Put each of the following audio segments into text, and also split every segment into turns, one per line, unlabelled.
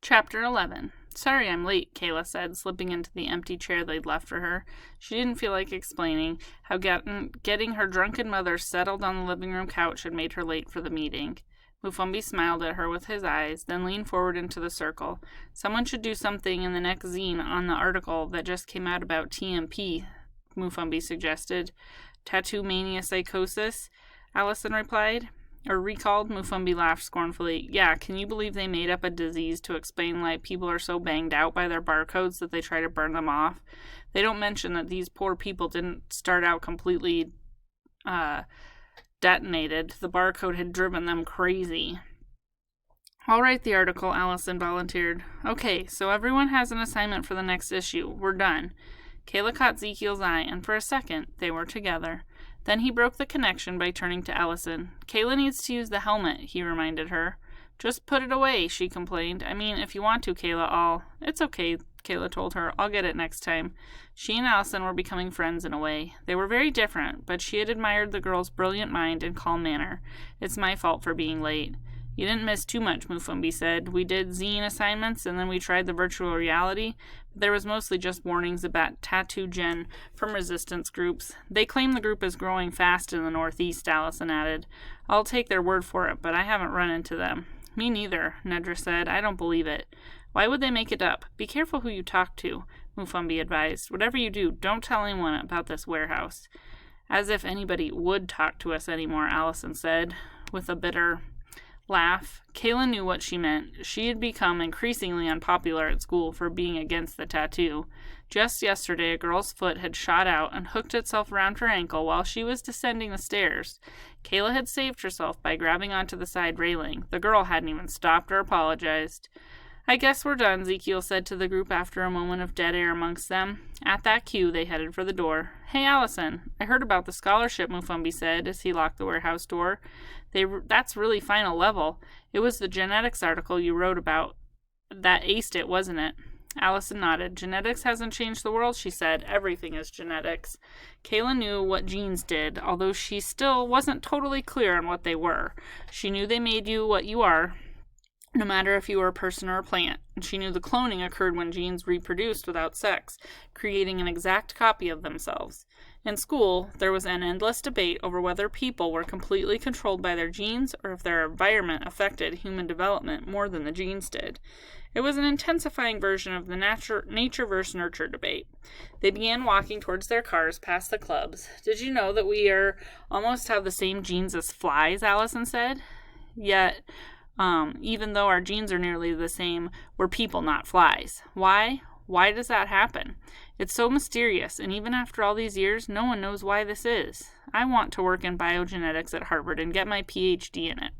Chapter 11. Sorry I'm late, Kayla said, slipping into the empty chair they'd left for her. She didn't feel like explaining how getting her drunken mother settled on the living room couch had made her late for the meeting. Mufumbi smiled at her with his eyes, then leaned forward into the circle. Someone should do something in the next zine on the article that just came out about TMP, Mufumbi suggested. Tattoo mania psychosis, Allison replied. Or recalled, Mufumbi laughed scornfully. Yeah, can you believe they made up a disease to explain why people are so banged out by their barcodes that they try to burn them off? They don't mention that these poor people didn't start out completely detonated. The barcode had driven them crazy. I'll write the article, Allison volunteered. Okay, so everyone has an assignment for the next issue. We're done. Kayla caught Ezekiel's eye, and for a second, they were together. Then he broke the connection by turning to Allison. Kayla needs to use the helmet, he reminded her. Just put it away, she complained. I mean, if you want to, Kayla, It's okay, Kayla told her. I'll get it next time. She and Allison were becoming friends in a way. They were very different, but she had admired the girl's brilliant mind and calm manner. It's my fault for being late. You didn't miss too much, Mufumbi said. We did zine assignments, and then we tried the virtual reality, but there was mostly just warnings about tattoo gen from resistance groups. They claim the group is growing fast in the Northeast, Allison added. I'll take their word for it, but I haven't run into them. Me neither, Nedra said. I don't believe it. Why would they make it up? Be careful who you talk to, Mufumbi advised. Whatever you do, don't tell anyone about this warehouse. As if anybody would talk to us anymore, Allison said, with a bitter laugh. Kayla knew what she meant. She had become increasingly unpopular at school for being against the tattoo. Just yesterday, a girl's foot had shot out and hooked itself around her ankle while she was descending the stairs. Kayla had saved herself by grabbing onto the side railing. The girl hadn't even stopped or apologized. I guess we're done, Ezekiel said to the group after a moment of dead air amongst them. At that cue, they headed for the door. Hey, Allison, I heard about the scholarship, Mufumbi said as he locked the warehouse door. That's really final level. It was the genetics article you wrote about that aced it, wasn't it? Allison nodded. Genetics hasn't changed the world, she said. Everything is genetics. Kayla knew what genes did, although she still wasn't totally clear on what they were. She knew they made you what you are, no matter if you were a person or a plant, and she knew the cloning occurred when genes reproduced without sex, creating an exact copy of themselves. In school, there was an endless debate over whether people were completely controlled by their genes or if their environment affected human development more than the genes did. It was an intensifying version of the nature versus nurture debate. They began walking towards their cars past the clubs. Did you know that we almost have the same genes as flies, Allison said? Yet, even though our genes are nearly the same, we're people, not flies. Why? Why does that happen? It's so mysterious, and even after all these years, no one knows why this is. I want to work in biogenetics at Harvard and get my PhD in it.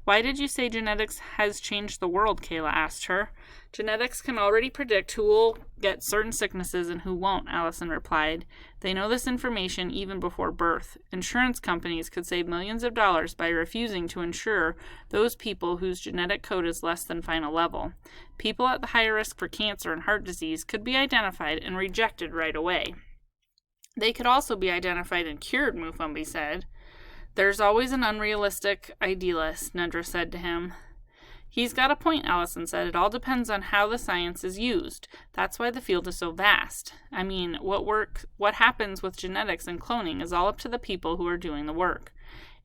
Why did you say genetics has changed the world? Kayla asked her. Genetics can already predict who will get certain sicknesses and who won't, Allison replied. They know this information even before birth. Insurance companies could save millions of dollars by refusing to insure those people whose genetic code is less than final level. People at the higher risk for cancer and heart disease could be identified and rejected right away. They could also be identified and cured, Mufumbi said. There's always an unrealistic idealist, Nedra said to him. He's got a point, Allison said. It all depends on how the science is used. That's why the field is so vast. I mean, what happens with genetics and cloning is all up to the people who are doing the work.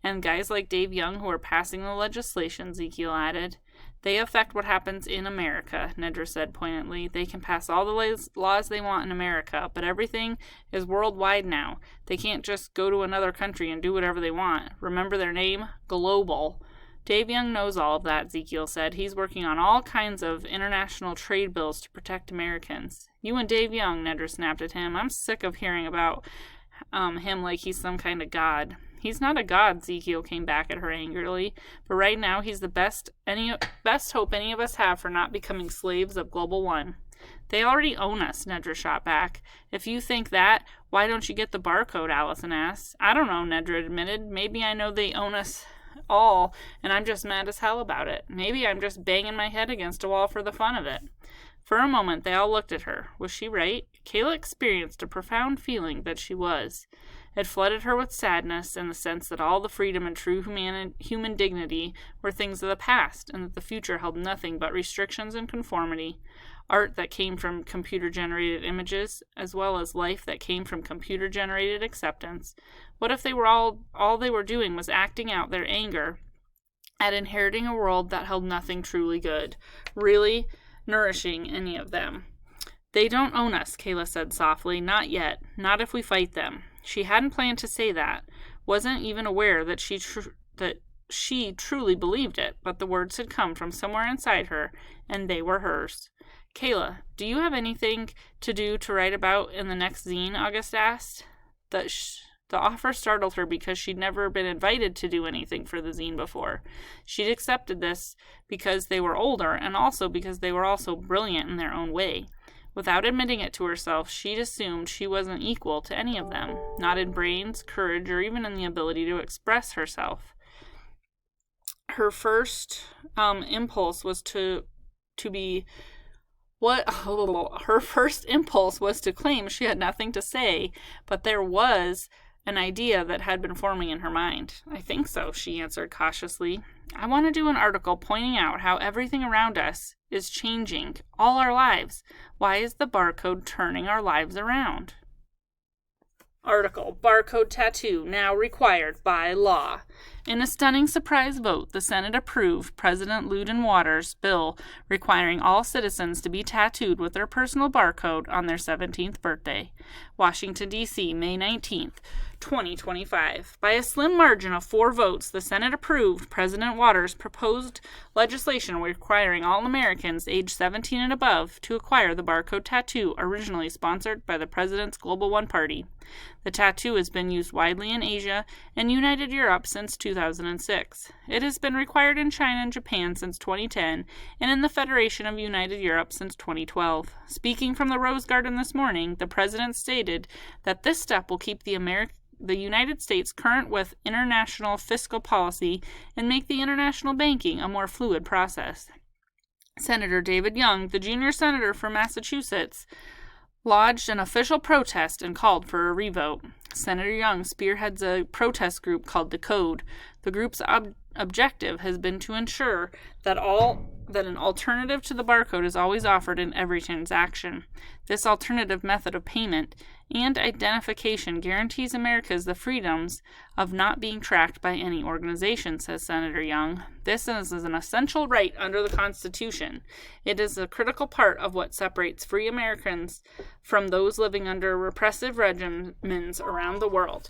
And guys like Dave Young who are passing the legislation, Ezekiel added. They affect what happens in America, Nedra said poignantly. They can pass all the laws they want in America, but everything is worldwide now. They can't just go to another country and do whatever they want. Remember their name? Global. Dave Young knows all of that, Ezekiel said. He's working on all kinds of international trade bills to protect Americans. You and Dave Young, Nedra snapped at him. I'm sick of hearing about him like he's some kind of god. He's not a god, Ezekiel came back at her angrily, but right now he's the best hope any of us have for not becoming slaves of Global One. They already own us, Nedra shot back. If you think that, why don't you get the barcode, Allison asked. I don't know, Nedra admitted. Maybe I know they own us all, and I'm just mad as hell about it. Maybe I'm just banging my head against a wall for the fun of it. For a moment, they all looked at her. Was she right? Kayla experienced a profound feeling that she was. It flooded her with sadness in the sense that all the freedom and true human dignity were things of the past, and that the future held nothing but restrictions and conformity. Art that came from computer-generated images, as well as life that came from computer-generated acceptance. What if they were all they were doing was acting out their anger at inheriting a world that held nothing truly good, really nourishing any of them? They don't own us, Kayla said softly. Not yet. Not if we fight them. She hadn't planned to say that. Wasn't even aware that she truly believed it, but the words had come from somewhere inside her, and they were hers. Kayla, do you have anything to write about in the next zine? August asked. The offer startled her because she'd never been invited to do anything for the zine before. She'd accepted this because they were older, and also because they were also brilliant in their own way. Without admitting it to herself, she'd assumed she wasn't equal to any of them, not in brains, courage, or even in the ability to express herself. Her first impulse was to claim she had nothing to say, but there was an idea that had been forming in her mind. I think so, she answered cautiously. I want to do an article pointing out how everything around us is changing, all our lives. Why is the barcode turning our lives around? Article, Barcode Tattoo, now required by law. In a stunning surprise vote, the Senate approved President Loudon Waters' bill requiring all citizens to be tattooed with their personal barcode on their 17th birthday. Washington, D.C., May 19th, 2025. By a slim margin of 4 votes, the Senate approved President Waters' proposed legislation requiring all Americans aged 17 and above to acquire the barcode tattoo originally sponsored by the President's Global One Party. The tattoo has been used widely in Asia and United Europe since 2006. It has been required in China and Japan since 2010 and in the Federation of United Europe since 2012. Speaking from the Rose Garden this morning, the President stated that this step will keep the United States current with international fiscal policy and make the international banking a more fluid process. Senator David Young, the junior senator from Massachusetts, lodged an official protest and called for a revote. Senator Young spearheads a protest group called Barcode. The group's objective has been to ensure that an alternative to the barcode is always offered in every transaction. This alternative method of payment and identification guarantees Americans the freedoms of not being tracked by any organization, says Senator Young. This is an essential right under the Constitution. It is a critical part of what separates free Americans from those living under repressive regimens around the world.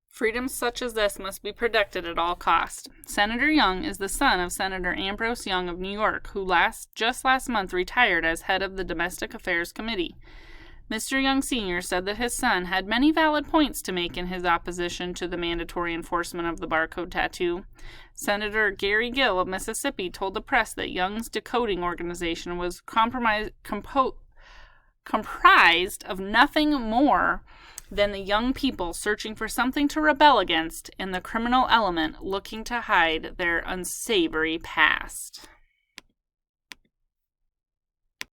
Freedoms such as this must be protected at all costs. Senator Young is the son of Senator Ambrose Young of New York, who just last month retired as head of the Domestic Affairs Committee. Mr. Young Sr. said that his son had many valid points to make in his opposition to the mandatory enforcement of the barcode tattoo. Senator Gary Gill of Mississippi told the press that Young's decoding organization was comprised of nothing more than the young people searching for something to rebel against and the criminal element looking to hide their unsavory past.